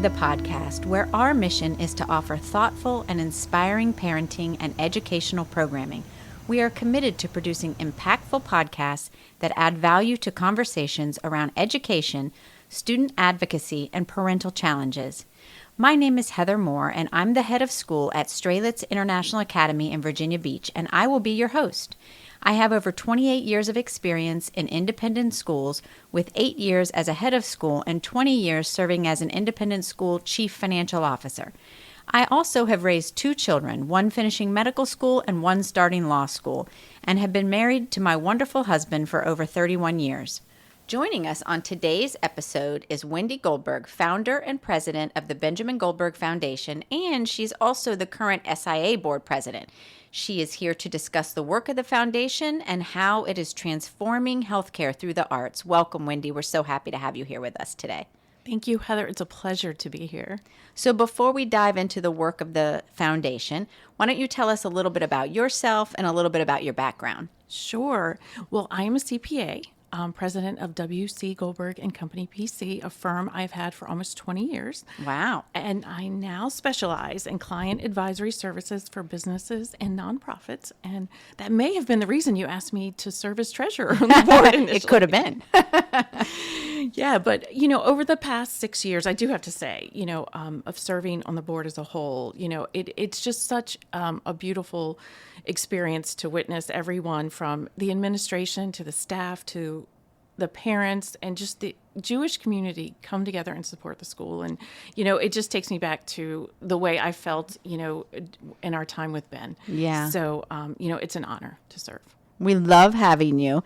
the podcast, where our mission is to offer thoughtful and inspiring parenting and educational programming. We are committed to producing impactful podcasts that add value to conversations around education, student advocacy, and parental challenges. My name is Heather Moore, and I'm the head of school at Strelitz International Academy in Virginia Beach, and I will be your host. I have over 28 years of experience in independent schools, with 8 years as a head of school and 20 years serving as an independent school chief financial officer. I also have raised 2 children, one finishing medical school and one starting law school, and have been married to my wonderful husband for over 31 years. Joining us on today's episode is Wendy Goldberg, founder and president of the Benjamin Goldberg Foundation, and she's also the current SIA board president. She is here to discuss the work of the foundation and how it is transforming healthcare through the arts. Welcome, Wendy. We're so happy to have you here with us today. Thank you, Heather. It's a pleasure to be here. So before we dive into the work of the foundation, why don't you tell us a little bit about yourself and a little bit about your background? Sure. Well, I am a CPA. President of W.C. Goldberg and Company PC, a firm I've had for almost 20 years. Wow. And I now specialize in client advisory services for businesses and nonprofits. And that may have been the reason you asked me to serve as treasurer on the board initially. It could have been. Yeah, but, over the past 6 years, I do have to say, of serving on the board as a whole, it's just such a beautiful experience to witness everyone from the administration to the staff to the parents and just the Jewish community come together and support the school. And, it just takes me back to the way I felt, in our time with Ben. Yeah. So, it's an honor to serve. We love having you.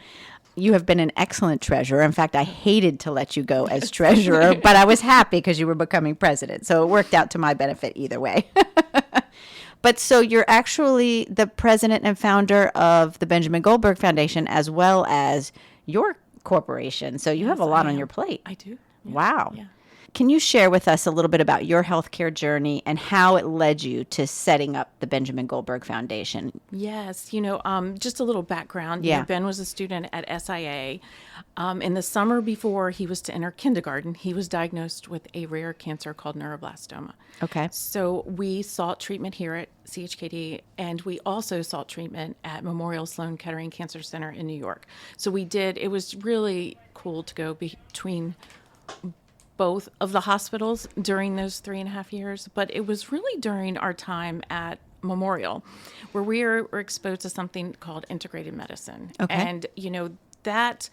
You have been an excellent treasurer. In fact, I hated to let you go as treasurer, but I was happy because you were becoming president. So it worked out to my benefit either way. But so you're actually the president and founder of the Benjamin Goldberg Foundation as well as your corporation. So you have a lot on your plate. I do. Yeah. Wow. Yeah. Can you share with us a little bit about your healthcare journey and how it led you to setting up the Benjamin Goldberg Foundation? Yes. Just a little background. Yeah. Ben was a student at SIA. In the summer before he was to enter kindergarten, he was diagnosed with a rare cancer called neuroblastoma. Okay. So we sought treatment here at CHKD, and we also sought treatment at Memorial Sloan Kettering Cancer Center in New York. So we did. It was really cool to go between both of the hospitals during those 3.5 years, but it was really during our time at Memorial where we were exposed to something called integrated medicine. Okay. And, that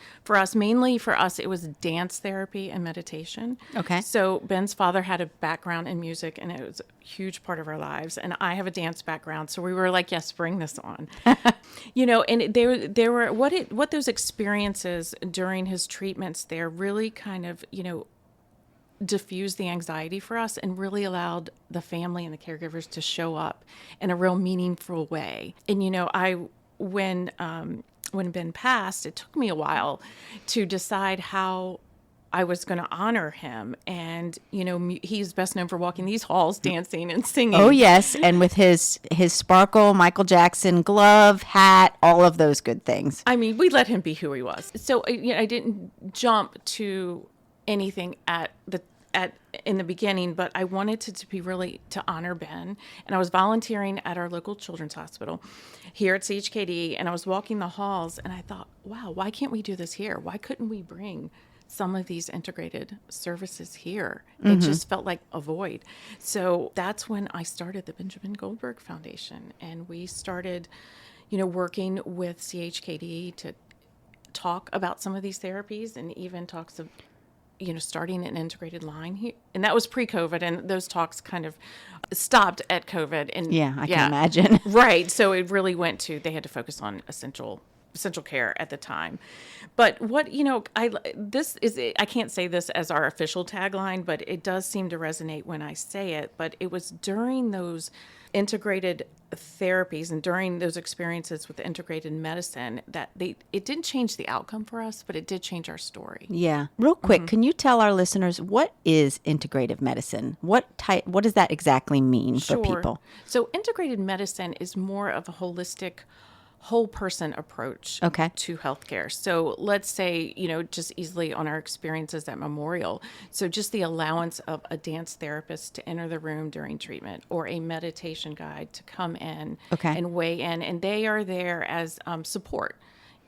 mainly for us, it was dance therapy and meditation. Okay. So Ben's father had a background in music, and it was a huge part of our lives. And I have a dance background, so we were like, yes, bring this on. And there were what those experiences during his treatments there really kind of, diffused the anxiety for us and really allowed the family and the caregivers to show up in a real meaningful way. And, when Ben passed, it took me a while to decide how I was going to honor him. And, he's best known for walking these halls, dancing and singing. Oh, yes. And with his sparkle Michael Jackson glove, hat, all of those good things. I mean, we let him be who he was. So I didn't jump to anything in the beginning, but I wanted to be really to honor Ben. And I was volunteering at our local children's hospital here at CHKD, and I was walking the halls, and I thought, wow, why can't we do this here? Why couldn't we bring some of these integrated services here? It just felt like a void. So that's when I started the Benjamin Goldberg Foundation, and we started, working with CHKD to talk about some of these therapies, and even talks of starting an integrated line here. And that was pre-COVID, and those talks kind of stopped at COVID. And yeah, I can imagine. Right. So it really they had to focus on essential care at the time. But I can't say this as our official tagline, but it does seem to resonate when I say it. But it was during those integrated therapies and during those experiences with integrated medicine that it didn't change the outcome for us, but it did change our story. Yeah. Real quick, can you tell our listeners what is integrative medicine? What does that exactly mean for people? So integrated medicine is more of a holistic whole person approach Okay. to healthcare. So let's say, just easily on our experiences at Memorial. So just the allowance of a dance therapist to enter the room during treatment, or a meditation guide to come in Okay. and weigh in, and they are there as support.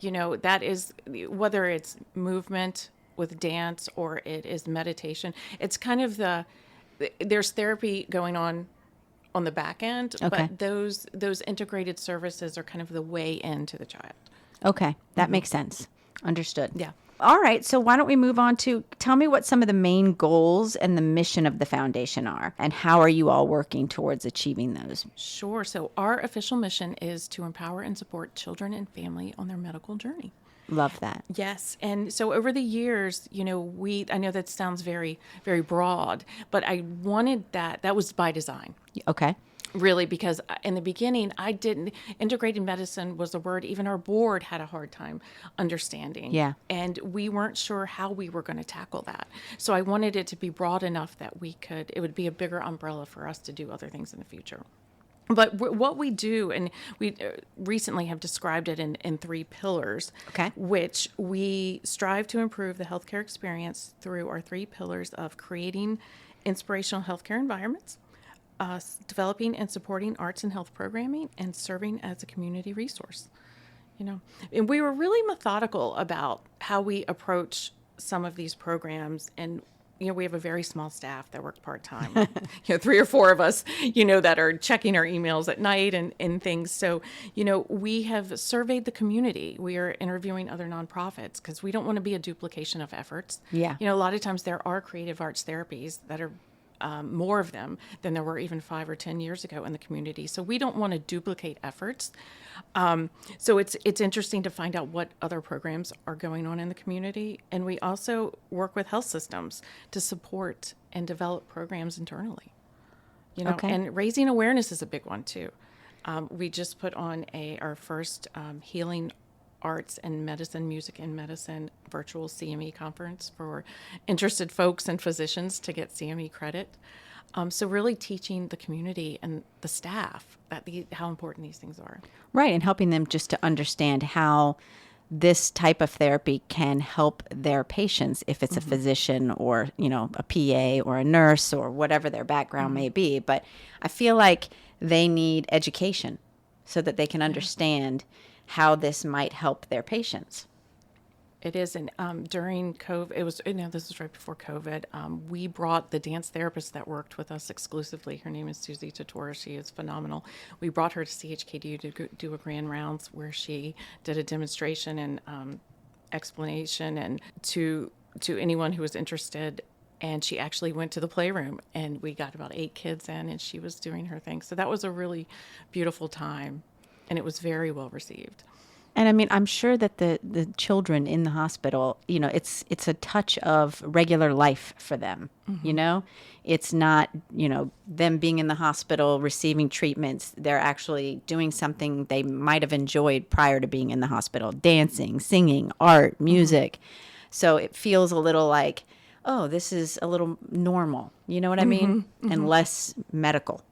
That is, whether it's movement with dance or it is meditation, it's kind of there's therapy going on the back end, Okay. but those integrated services are kind of the way into the child. Okay. That makes sense. Understood. Yeah. All right. So why don't we move on to tell me what some of the main goals and the mission of the foundation are, and how are you all working towards achieving those? Sure. So our official mission is to empower and support children and family on their medical journey. Love that. Yes. And so over the years, I know that sounds very, very broad, but I wanted that was by design. Okay. Really, because in the beginning, integrated medicine was a word even our board had a hard time understanding. Yeah. And we weren't sure how we were going to tackle that. So I wanted it to be broad enough that it would be a bigger umbrella for us to do other things in the future. But what we do, and we recently have described it in 3 pillars, Okay. which we strive to improve the healthcare experience through our 3 pillars of creating inspirational healthcare environments, developing and supporting arts and health programming, and serving as a community resource. And we were really methodical about how we approach some of these programs. And we have a very small staff that work part-time, 3 or 4 of us, that are checking our emails at night and things. So, we have surveyed the community. We are interviewing other nonprofits because we don't want to be a duplication of efforts. Yeah. A lot of times there are creative arts therapies that are more of them than there were even 5 or 10 years ago in the community. So we don't want to duplicate efforts. So it's interesting to find out what other programs are going on in the community. And we also work with health systems to support and develop programs internally. Okay. And raising awareness is a big one too. We just put on our first healing arts and medicine, music and medicine virtual CME conference for interested folks and physicians to get CME credit. So really teaching the community and the staff how important these things are. Right. And helping them just to understand how this type of therapy can help their patients, if it's a physician or, a PA or a nurse or whatever their background may be. But I feel like they need education so that they can understand how this might help their patients. It is. And during COVID, this was right before COVID, we brought the dance therapist that worked with us exclusively. Her name is Susie Tatora. She is phenomenal. We brought her to CHKD to do a grand rounds where she did a demonstration and explanation and to anyone who was interested. And she actually went to the playroom, and we got about 8 kids in, and she was doing her thing. So that was a really beautiful time. And it was very well received. And I mean, I'm sure that the children in the hospital, it's a touch of regular life for them. It's not, them being in the hospital receiving treatments. They're actually doing something they might have enjoyed prior to being in the hospital: dancing, singing, art, music. So it feels a little like, oh, this is a little normal. You know what I mean? And less medical.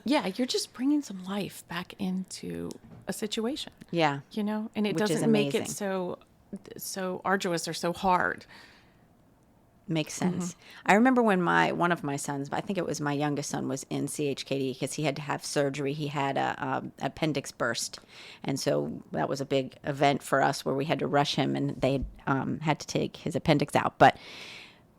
Yeah, you're just bringing some life back into a situation. Yeah. And it Which is doesn't make it amazing. so arduous or so hard. Makes sense. I remember when one of my sons, I think it was my youngest son, was in CHKD because he had to have surgery. He had a appendix burst, and so that was a big event for us where we had to rush him, and they had to take his appendix out. But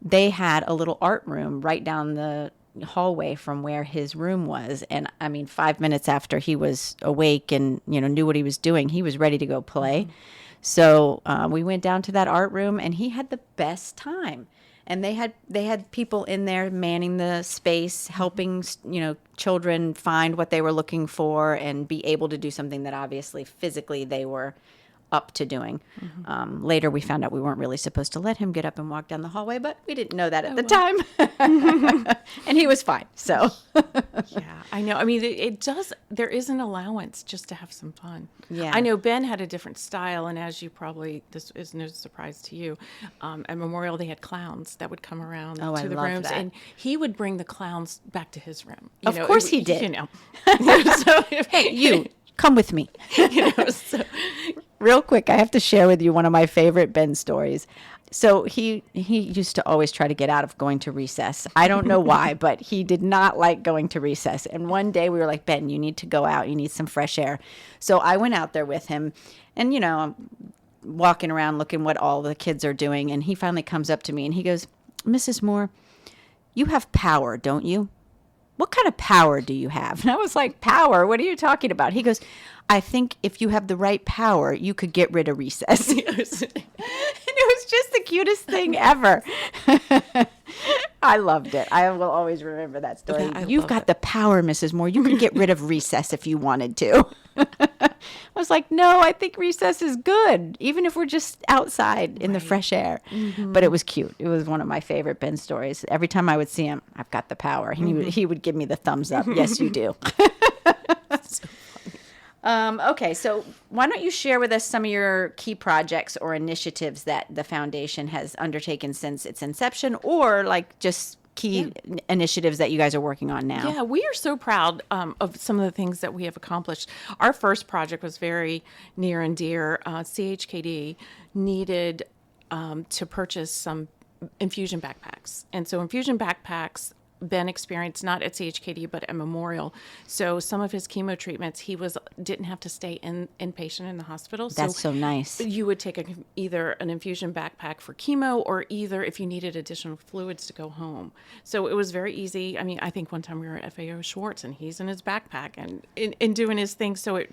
they had a little art room right down the hallway from where his room was. And I mean, 5 minutes after he was awake and, knew what he was doing, he was ready to go play. So we went down to that art room, and he had the best time. And they had people in there manning the space, helping, children find what they were looking for and be able to do something that obviously physically they were up to doing. Later, we found out we weren't really supposed to let him get up and walk down the hallway, but we didn't know that at the time. And he was fine. So, Yeah, I know. I mean, there is an allowance just to have some fun. Yeah. I know Ben had a different style, and as you probably, this is no surprise to you, at Memorial, they had clowns that would come around Oh, I to the love rooms, that. and he would bring the clowns back to his room. Of course he did. So, Hey, you Come with me. So Real quick, I have to share with you one of my favorite Ben stories. So he used to always try to get out of going to recess. I don't know why, but he did not like going to recess. And one day we were like, Ben, you need to go out. You need some fresh air. So I went out there with him, and I'm walking around looking what all the kids are doing. And he finally comes up to me and he goes, Mrs. Moore, you have power, don't you? What kind of power do you have? And I was like, power? What are you talking about? He goes, I think if you have the right power, you could get rid of recess. And it was just the cutest thing ever. I loved it. I will always remember that story. You've got the power, Mrs. Moore. You could get rid of recess if you wanted to. I was like, no, I think recess is good, even if we're just outside in the fresh air. Mm-hmm. But it was cute. It was one of my favorite Ben stories. Every time I would see him, I've got the power. He would give me the thumbs up. Yes, you do. That's so funny. Okay, so why don't you share with us some of your key projects or initiatives that the foundation has undertaken since its inception, or like just key initiatives that you guys are working on now? Yeah, we are so proud of some of the things that we have accomplished. Our first project was very near and dear. CHKD needed to purchase some infusion backpacks. And so infusion backpacks, Ben experienced not at CHKD but at Memorial. So some of his chemo treatments, he didn't have to stay inpatient in the hospital. That's so nice. You would take either an infusion backpack for chemo, or either if you needed additional fluids to go home. So it was very easy. I mean, I think one time we were at FAO Schwartz and he's in his backpack and doing his thing. So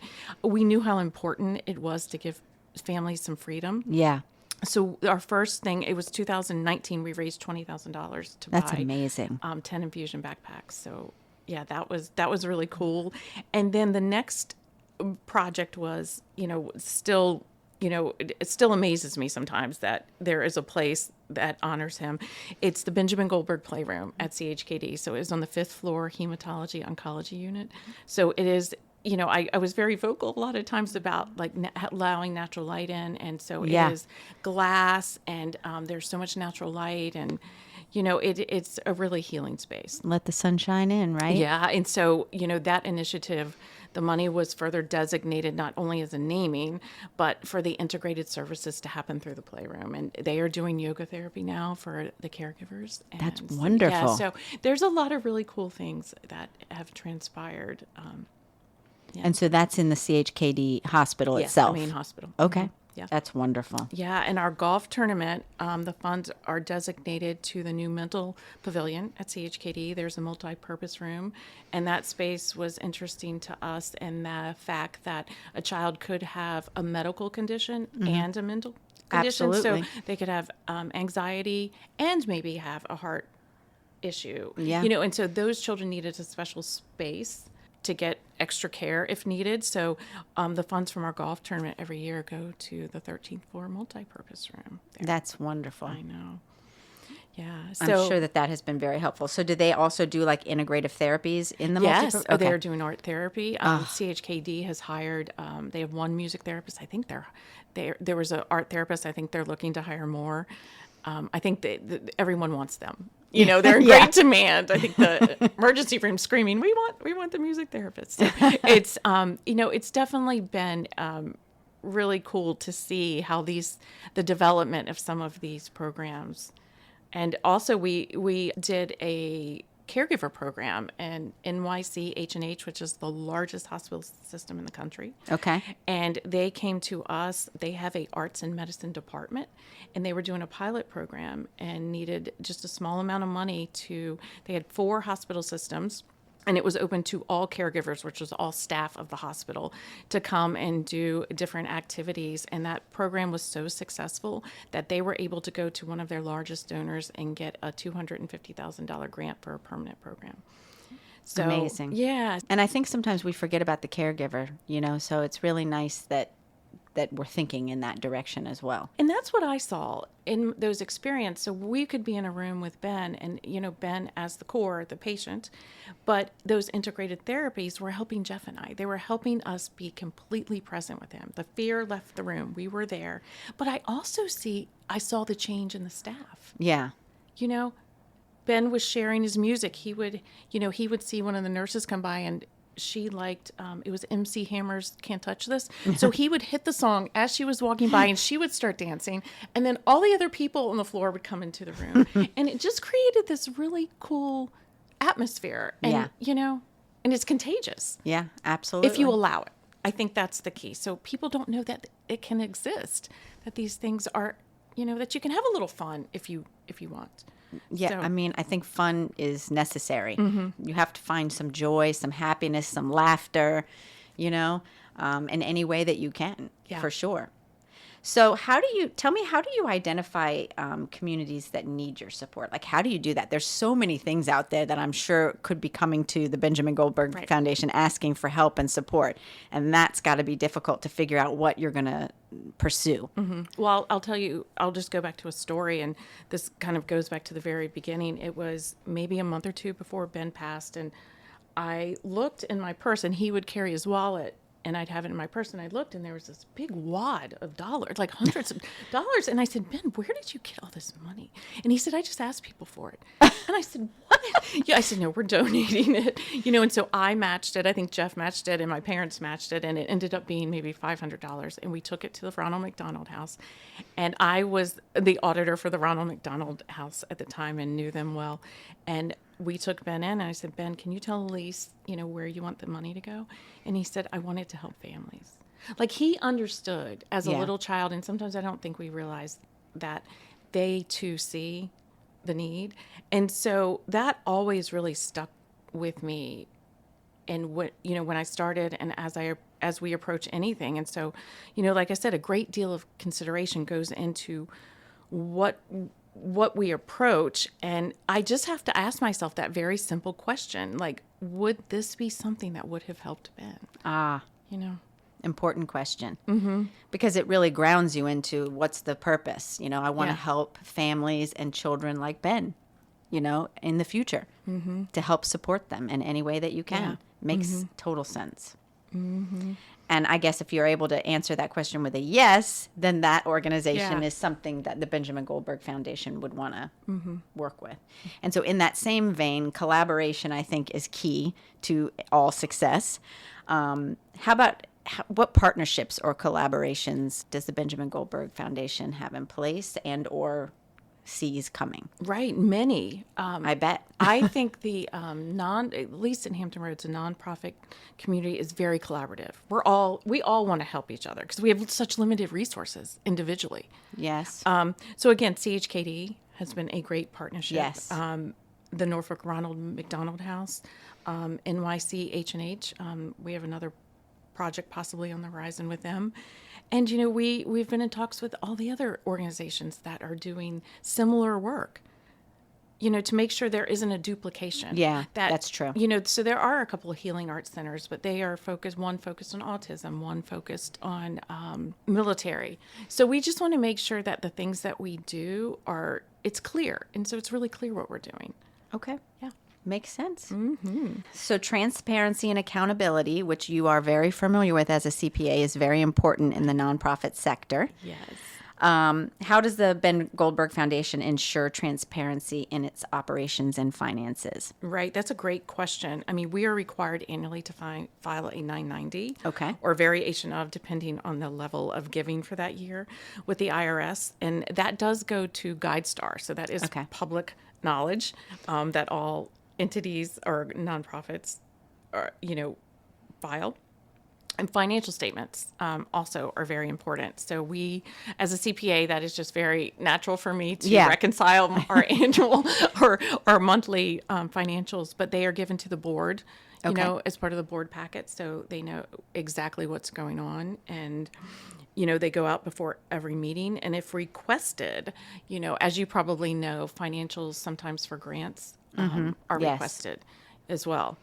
we knew how important it was to give families some freedom. Yeah. So our first thing, it was 2019, we raised $20,000 to That's buy amazing. 10 infusion backpacks. So yeah, that was really cool. And then the next project was, still, it still amazes me sometimes that there is a place that honors him. It's the Benjamin Goldberg Playroom at CHKD. So it is on the 5th floor hematology oncology unit. So it is, I was very vocal a lot of times about like allowing natural light in. And so it is glass, and there's so much natural light, and, it's a really healing space. Let the sun shine in, right? Yeah. And so, that initiative, the money was further designated not only as a naming, but for the integrated services to happen through the playroom. And they are doing yoga therapy now for the caregivers. And that's wonderful. Yeah, so there's a lot of really cool things that have transpired. Yeah. And so that's in the CHKD hospital itself? The main hospital. Okay. Mm-hmm. Yeah. That's wonderful. Yeah, and our golf tournament, the funds are designated to the new mental pavilion at CHKD. There's a multi-purpose room, and that space was interesting to us in the fact that a child could have a medical condition and a mental condition. Absolutely. So they could have anxiety and maybe have a heart issue. Yeah. And so those children needed a special space to get extra care if needed. So the funds from our golf tournament every year go to the 13th floor multi-purpose room there. That's wonderful. I know. Yeah. I'm sure that has been very helpful. So do they also do like integrative therapies in the Yes. multi-purpose? They're doing art therapy. CHKD has hired, they have one music therapist. I think there was an art therapist. I think they're looking to hire more. I think everyone wants them. They're in great demand. I think the emergency room screaming, we want the music therapist. So it's, it's definitely been really cool to see how the development of some of these programs. And also we did a caregiver program in NYC H&H, which is the largest hospital system in the country. Okay. And they came to us. They have a arts and medicine department, and they were doing a pilot program and needed just a small amount of money they had 4 hospital systems, and it was open to all caregivers, which was all staff of the hospital, to come and do different activities. And that program was so successful that they were able to go to one of their largest donors and get a $250,000 grant for a permanent program. So, amazing. Yeah. And I think sometimes we forget about the caregiver, so it's really nice that we're thinking in that direction as well. And that's what I saw in those experiences. So we could be in a room with Ben, and, Ben as the core, the patient, but those integrated therapies were helping Jeff and I. They were helping us be completely present with him. The fear left the room. We were there. But I saw the change in the staff. Yeah. Ben was sharing his music. He would see one of the nurses come by and she liked, it was MC Hammer's Can't Touch This. So he would hit the song as she was walking by and she would start dancing. And then all the other people on the floor would come into the room. And it just created this really cool atmosphere. And, and it's contagious. Yeah, absolutely. If you allow it. I think that's the key. So people don't know that it can exist, that these things are, that you can have a little fun if you want. Yeah, So, I mean, I think fun is necessary. You have to find some joy, some happiness, some laughter, in any way that you can, for sure. So how do you identify communities that need your support? Like, how do you do that? There's so many things out there that I'm sure could be coming to the Benjamin Goldberg Foundation asking for help and support. And that's got to be difficult to figure out what you're going to pursue. Well, I'll tell you, I'll just go back to a story, and this kind of goes back to the very beginning. It was maybe a month or two before Ben passed, and I looked in my purse, and he would carry his wallet, and I'd have it in my purse, and I looked, and there was this big wad of dollars, like hundreds of dollars. And I said, Ben, where did you get all this money? And he said, I just asked people for it. And I said, what? I said, no, we're donating it. And so I matched it. I think Jeff matched it, and my parents matched it, and it ended up being maybe $500. And we took it to the Ronald McDonald House. And I was the auditor for the Ronald McDonald House at the time and knew them well. And we took Ben in, and I said, Ben, can you tell Elise, where you want the money to go? And he said, I want it to help families. Like, he understood as a little child, and sometimes I don't think we realize that they too see the need. And so that always really stuck with me. And when I started, and as we approach anything. And so, like I said, a great deal of consideration goes into what we approach. And I just have to ask myself that very simple question, like, would this be something that would have helped Ben? Important question. Because it really grounds you into what's the purpose. I want to help families and children like Ben, in the future, to help support them in any way that you can. Makes total sense. And I guess if you're able to answer that question with a yes, then that organization is something that the Benjamin Goldberg Foundation would want to work with. And so in that same vein, collaboration, I think, is key to all success. What partnerships or collaborations does the Benjamin Goldberg Foundation have in place and or sees coming? Right, many. I bet. I think the at least in Hampton Roads, the nonprofit community is very collaborative. We all want to help each other because we have such limited resources individually. Yes. So again, CHKD has been a great partnership. Yes. The Norfolk Ronald McDonald House, NYC H&H. We have another project possibly on the horizon with them. And, we've been in talks with all the other organizations that are doing similar work, to make sure there isn't a duplication. Yeah, that's true. So there are a couple of healing arts centers, but they are one focused on autism, one focused on military. So we just want to make sure that the things that we do it's clear. And so it's really clear what we're doing. Okay. Yeah. Makes sense. So transparency and accountability, which you are very familiar with as a CPA, is very important in the nonprofit sector. Yes. How does the Ben Goldberg Foundation ensure transparency in its operations and finances? Right. That's a great question. I mean, we are required annually to file a 990. Okay. Or variation of, depending on the level of giving for that year with the IRS. And that does go to GuideStar. So that is public knowledge that all entities or nonprofits are, file. And financial statements also are very important. So we, as a CPA, that is just very natural for me to reconcile our annual or our monthly financials, but they are given to the board, as part of the board packet. So they know exactly what's going on. And, they go out before every meeting. And if requested, as you probably know, financials sometimes for grants are requested as well.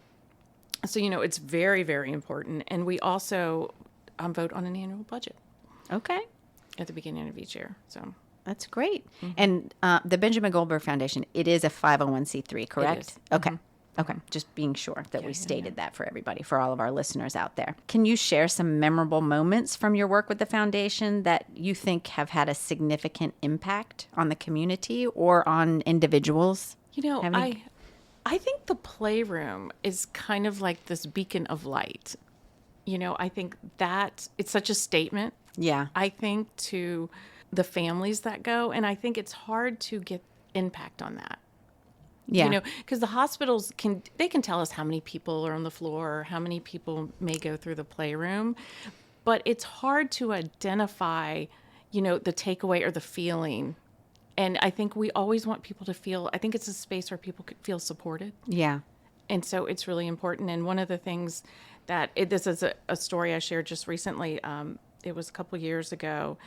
So, it's very, very important. And we also vote on an annual budget. Okay. At the beginning of each year. So that's great. And the Benjamin Goldberg Foundation, it is a 501c3, correct? It is. Okay. Okay. Just being sure that we stated that for everybody, for all of our listeners out there. Can you share some memorable moments from your work with the foundation that you think have had a significant impact on the community or on individuals? I think the playroom is kind of like this beacon of light. I think that it's such a statement. Yeah. I think to the families that go, and I think it's hard to get impact on that. Yeah. Because the hospitals can tell us how many people are on the floor, or how many people may go through the playroom, but it's hard to identify, the takeaway or the feeling. And I think we always want people to feel, I think it's a space where people could feel supported. Yeah. And so it's really important. And one of the things this is a story I shared just recently. It was a couple years ago.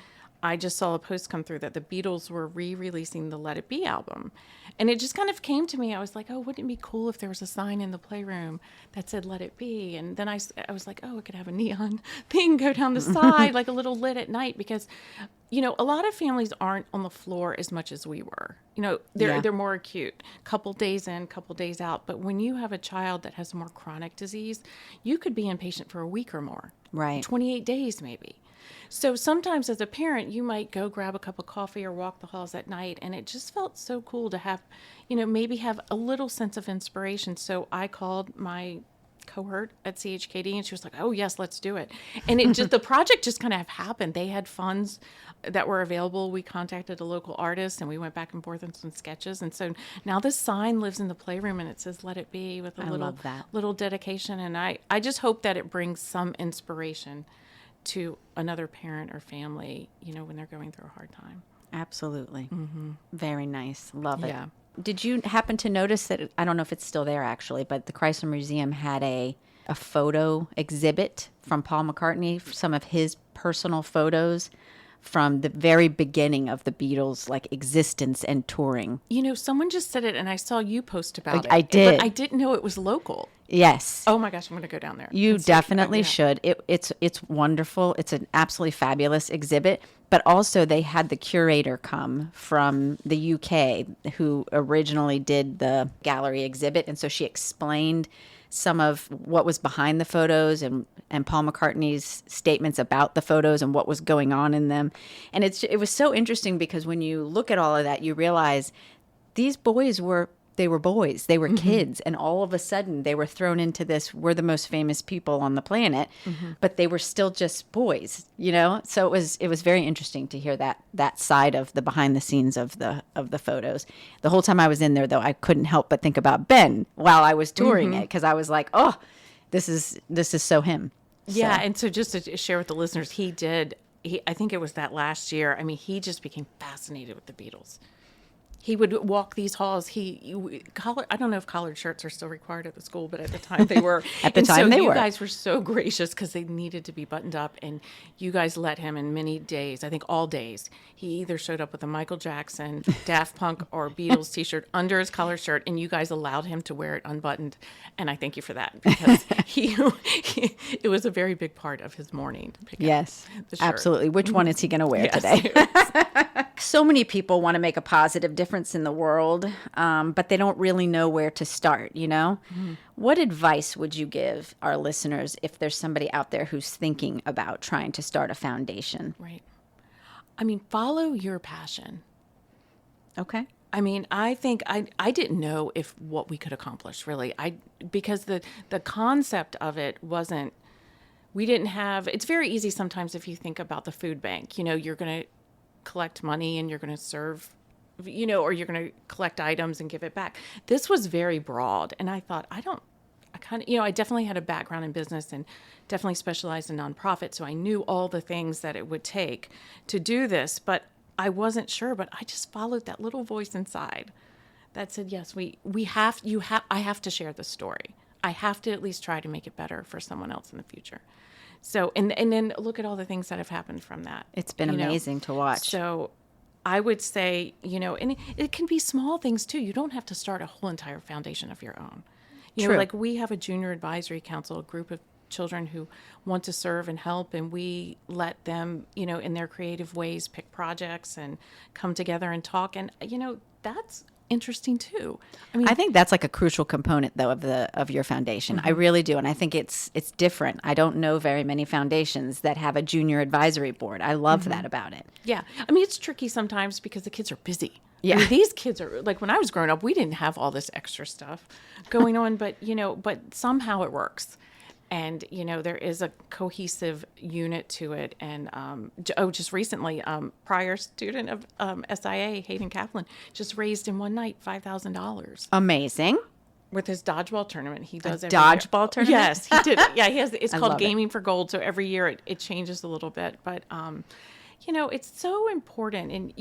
I just saw a post come through that the Beatles were re-releasing the Let It Be album. And it just kind of came to me. I was like, oh, wouldn't it be cool if there was a sign in the playroom that said Let It Be? And then I was like, oh, it could have a neon thing go down the side, like a little lit at night. Because, a lot of families aren't on the floor as much as we were. They're more acute, couple days in, couple days out. But when you have a child that has a more chronic disease, you could be inpatient for a week or more. Right. 28 days maybe. So sometimes as a parent, you might go grab a cup of coffee or walk the halls at night. And it just felt so cool to have, maybe have a little sense of inspiration. So I called my cohort at CHKD and she was like, oh, yes, let's do it. And the project just kind of happened. They had funds that were available. We contacted a local artist and we went back and forth on some sketches. And so now this sign lives in the playroom and it says, Let It Be, with a little dedication. And I just hope that it brings some inspiration to another parent or family, when they're going through a hard time. Absolutely. Mm-hmm. Very nice. Love it. Yeah. Did you happen to notice that, I don't know if it's still there actually, but the Chrysler Museum had a photo exhibit from Paul McCartney, some of his personal photos from the very beginning of the Beatles' existence and touring. Someone just said it and I saw you post about it. I did. But I didn't know it was local. Yes. Oh my gosh, I'm going to go down there. You definitely should. It's wonderful. It's an absolutely fabulous exhibit. But also they had the curator come from the UK who originally did the gallery exhibit. And so she explained some of what was behind the photos and Paul McCartney's statements about the photos and what was going on in them. And it was so interesting because when you look at all of that, you realize these boys were boys. They were kids. And all of a sudden they were thrown into this, we're the most famous people on the planet, but they were still just boys, So it was very interesting to hear that side of the behind the scenes of the photos. The whole time I was in there though, I couldn't help but think about Ben while I was touring it, because I was like, oh, this is so him. Yeah. And so just to share with the listeners, I think it was that last year. I mean, he just became fascinated with the Beatles. He would walk these halls. I don't know if collared shirts are still required at the school, but at the time they were. You guys were so gracious because they needed to be buttoned up, and you guys let him in many days. I think all days. He either showed up with a Michael Jackson, Daft Punk, or Beatles T-shirt under his collared shirt, and you guys allowed him to wear it unbuttoned. And I thank you for that because it was a very big part of his morning. Yes, absolutely. Which one is he going to wear today? So many people want to make a positive difference in the world, but they don't really know where to start, What advice would you give our listeners if there's somebody out there who's thinking about trying to start a foundation? Right. I mean, follow your passion. Okay. I mean, I think I didn't know what we could accomplish, really. Because the concept of it wasn't, we didn't have, it's very easy sometimes if you think about the food bank, you're going to collect money and you're going to serve, or you're going to collect items and give it back. This was very broad. And I thought, I definitely had a background in business and definitely specialized in nonprofit. So I knew all the things that it would take to do this, but I wasn't sure, but I just followed that little voice inside that said, yes, I have to share this story. I have to at least try to make it better for someone else in the future. So, and then look at all the things that have happened from that. It's been amazing to watch. So I would say, and it can be small things too. You don't have to start a whole entire foundation of your own. Like we have a junior advisory council, a group of children who want to serve and help, and we let them, in their creative ways, pick projects and come together and talk. And, that's interesting too. I think that's like a crucial component though of your foundation. I really do. And I think it's different. I don't know very many foundations that have a junior advisory board. I love that about it. Yeah. I mean, it's tricky sometimes because the kids are busy. Yeah. I mean, these kids are like, when I was growing up, we didn't have all this extra stuff going on, but somehow it works. And, there is a cohesive unit to it. And, just recently, prior student of SIA, Hayden Kaplan, just raised in one night $5,000 Amazing. with his dodgeball tournament. He does every Dodgeball year. tournament? Yes, he did. Yeah, he has. It's I called love it. Gaming for Gold. So every year it changes a little bit, but it's so important, and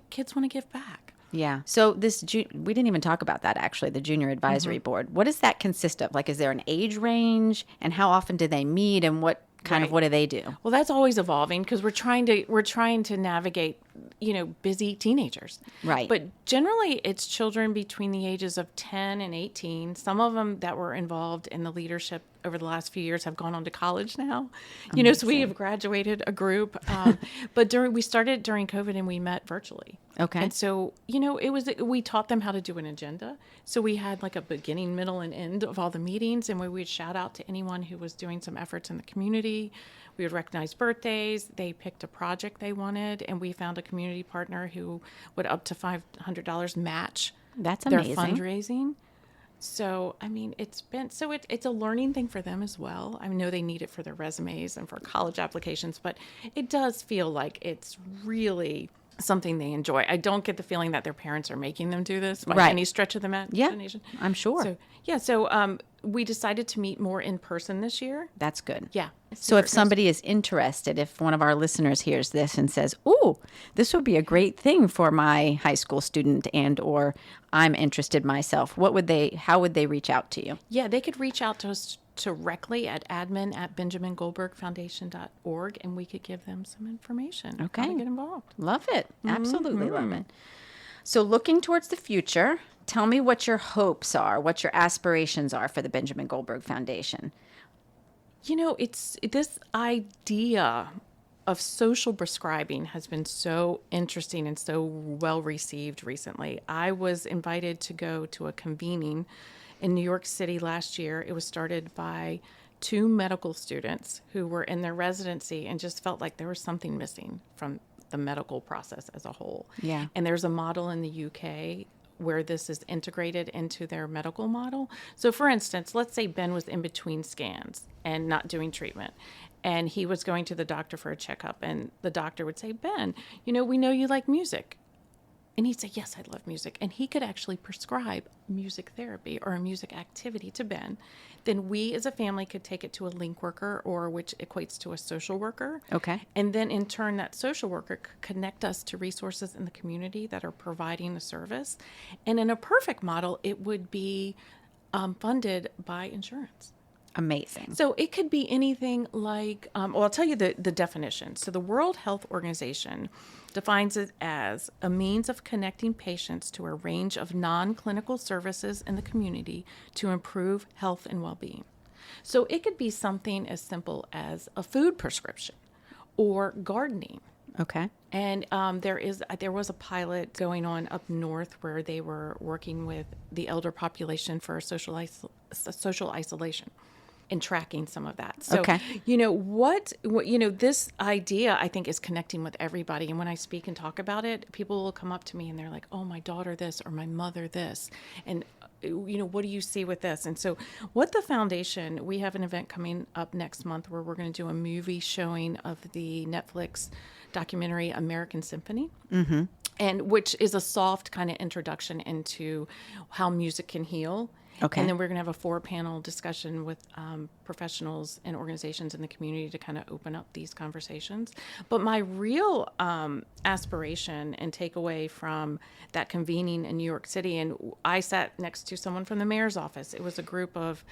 kids want to give back. Yeah. So we didn't even talk about that actually, the junior advisory board. What does that consist of? Like, is there an age range, and how often do they meet, and what what do they do? Well, that's always evolving because we're trying to navigate, busy teenagers. Right. But generally it's children between the ages of 10 and 18. Some of them that were involved in the leadership over the last few years have gone on to college now. So we have graduated a group. But we started during COVID and we met virtually. Okay. And so, we taught them how to do an agenda. So we had like a beginning, middle, and end of all the meetings, and we would shout out to anyone who was doing some efforts in the community. We would recognize birthdays. They picked a project they wanted, and we found a community partner who would up to $500 match That's their amazing. fundraising. So, I mean, it's a learning thing for them as well. I know they need it for their resumes and for college applications, but it does feel like it's really something they enjoy. I don't get the feeling that their parents are making them do this by any stretch of the imagination. Yeah, I'm sure. So we decided to meet more in person this year. That's good. Yeah. So if somebody is interested, if one of our listeners hears this and says, "Ooh, this would be a great thing for my high school student," and or I'm interested myself, how would they reach out to you? Yeah, they could reach out to us directly at admin@benjamingoldbergfoundation.org, and we could give them some information. Okay. How to get involved. Love it. Absolutely love it. So looking towards the future, tell me what your hopes are, what your aspirations are for the Benjamin Goldberg Foundation. It's this idea of social prescribing has been so interesting and so well received recently. I was invited to go to a convening in New York City last year. It was started by 2 medical students who were in their residency and just felt like there was something missing from the medical process as a whole. Yeah. And there's a model in the UK where this is integrated into their medical model. So for instance, let's say Ben was in between scans and not doing treatment, and he was going to the doctor for a checkup, and the doctor would say, "Ben, we know you like music." And he'd say, "Yes, I love music." And he could actually prescribe music therapy or a music activity to Ben. Then we as a family could take it to a link worker, or which equates to a social worker. Okay. And then in turn, that social worker could connect us to resources in the community that are providing the service. And in a perfect model, it would be funded by insurance. Amazing. So it could be anything like, I'll tell you the definition. So the World Health Organization defines it as a means of connecting patients to a range of non-clinical services in the community to improve health and well-being. So it could be something as simple as a food prescription or gardening. Okay. And there was a pilot going on up north where they were working with the elder population for social isolation and tracking some of that. So, Okay. This idea I think is connecting with everybody. And when I speak and talk about it, people will come up to me and they're like, "Oh, my daughter this," or "My mother this." And what do you see with this? And so what the foundation, we have an event coming up next month where we're going to do a movie showing of the Netflix documentary American Symphony. Mm-hmm. And which is a soft kind of introduction into how music can heal. Okay. And then we're going to have a 4-panel discussion with professionals and organizations in the community to kind of open up these conversations. But my real aspiration and takeaway from that convening in New York City, and I sat next to someone from the mayor's office. It was a group of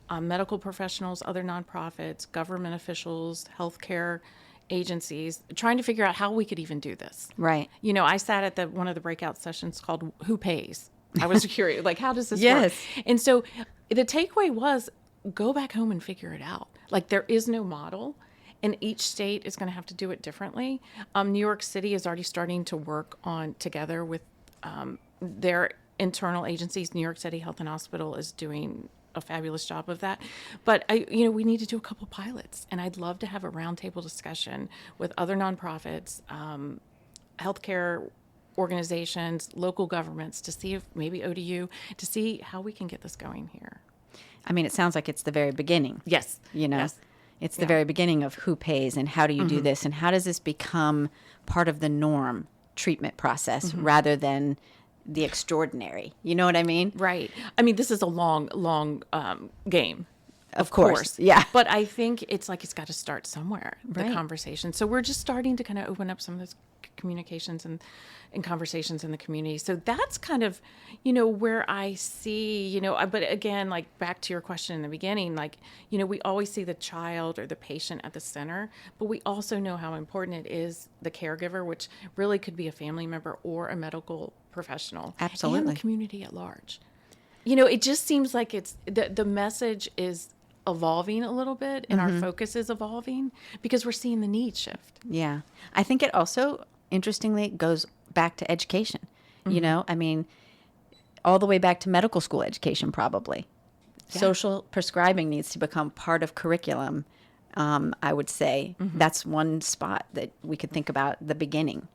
medical professionals, other nonprofits, government officials, healthcare agencies, trying to figure out how we could even do this. Right. I sat at one of the breakout sessions called Who Pays? I was curious, like, how does this Yes. work? And so the takeaway was, go back home and figure it out. Like, there is no model, and each state is going to have to do it differently. New York City is already starting to work together with their internal agencies. New York City Health and Hospital is doing a fabulous job of that. But we need to do a couple pilots, and I'd love to have a roundtable discussion with other nonprofits, healthcare organizations, local governments, to see if maybe ODU, to see how we can get this going here. I mean, it sounds like it's the very beginning. Yes. Yes. It's the very beginning of who pays and how do you do this and how does this become part of the norm treatment process rather than the extraordinary. You know what I mean? Right. I mean, this is a long game. Of course. Yeah. But I think it's got to start somewhere, the Right. conversation. So we're just starting to kind of open up some of those communications and conversations in the community. So that's kind of, where I see, but again, like back to your question in the beginning, we always see the child or the patient at the center, but we also know how important it is the caregiver, which really could be a family member or a medical professional. Absolutely. And the community at large. It just seems like it's the message is evolving a little bit and our focus is evolving because we're seeing the need shift. Yeah. I think it also, interestingly, goes back to education. I mean, all the way back to medical school education, probably. Yeah. Social prescribing needs to become part of curriculum. I would say that's one spot that we could think about the beginning.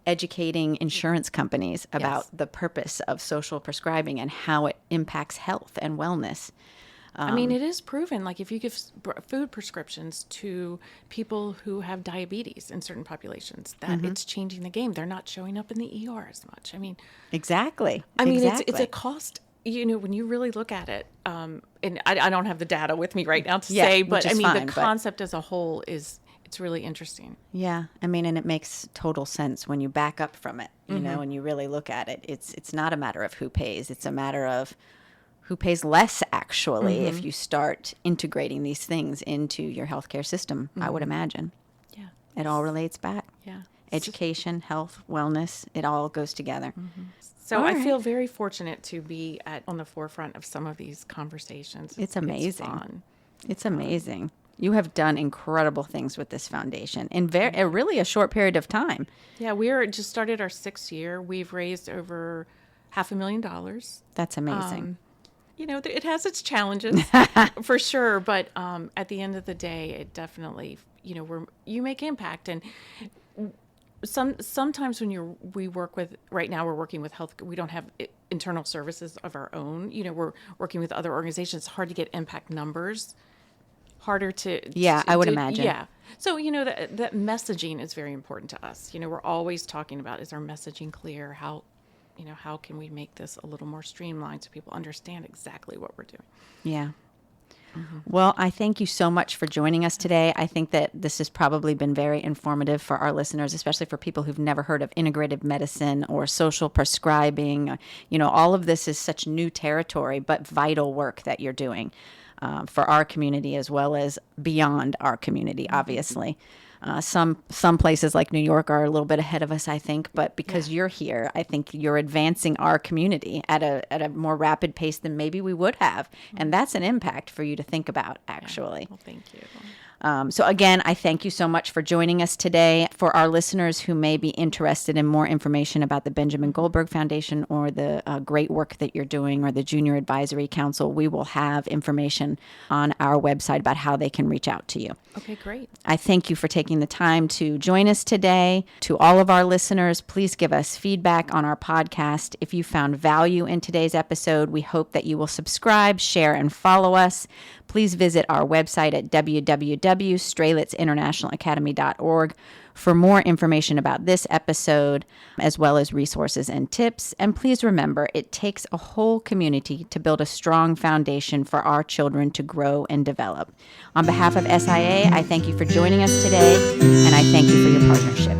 Educating insurance companies about the purpose of social prescribing and how it impacts health and wellness. I mean, it is proven, like if you give food prescriptions to people who have diabetes in certain populations, that it's changing the game. They're not showing up in the ER as much. I mean, exactly. I mean, it's a cost, when you really look at it, and I don't have the data with me right now to say, but I mean, fine, the concept as a whole it's really interesting. Yeah. I mean, and it makes total sense when you back up from it, you know, and you really look at it. It's not a matter of who pays. It's a matter of who pays less, actually, if you start integrating these things into your healthcare system, I would imagine. Yeah. It all relates back. Yeah. Education, health, wellness, it all goes together. So All I right. feel very fortunate to be on the forefront of some of these conversations. It's amazing. It's fun. It's amazing. You have done incredible things with this foundation in really a short period of time. Yeah, we just started our 6th year. We've raised over $500,000. That's amazing. It has its challenges for sure, but at the end of the day, it definitely, you make impact. And sometimes when we work with, right now we're working with health, we don't have internal services of our own. We're working with other organizations. It's hard to get impact numbers. Harder to I would imagine. Yeah. So, that messaging is very important to us. We're always talking about, is our messaging clear? How can we make this a little more streamlined so people understand exactly what we're doing? Yeah. Well, I thank you so much for joining us today. I think that this has probably been very informative for our listeners, especially for people who've never heard of integrative medicine or social prescribing. All of this is such new territory, but vital work that you're doing for our community as well as beyond our community, obviously. Some places like New York are a little bit ahead of us, I think, but because you're here, I think you're advancing our community at a more rapid pace than maybe we would have. And that's an impact for you to think about, actually. Well, thank you. So again, I thank you so much for joining us today. For our listeners who may be interested in more information about the Benjamin Goldberg Foundation or the great work that you're doing or the Junior Advisory Council, we will have information on our website about how they can reach out to you. Okay, great. I thank you for taking the time to join us today. To all of our listeners, please give us feedback on our podcast. If you found value in today's episode, we hope that you will subscribe, share, and follow us. Please visit our website at www.strelitzinternationalacademy.org for more information about this episode, as well as resources and tips. And please remember, it takes a whole community to build a strong foundation for our children to grow and develop. On behalf of SIA, I thank you for joining us today, and I thank you for your partnership.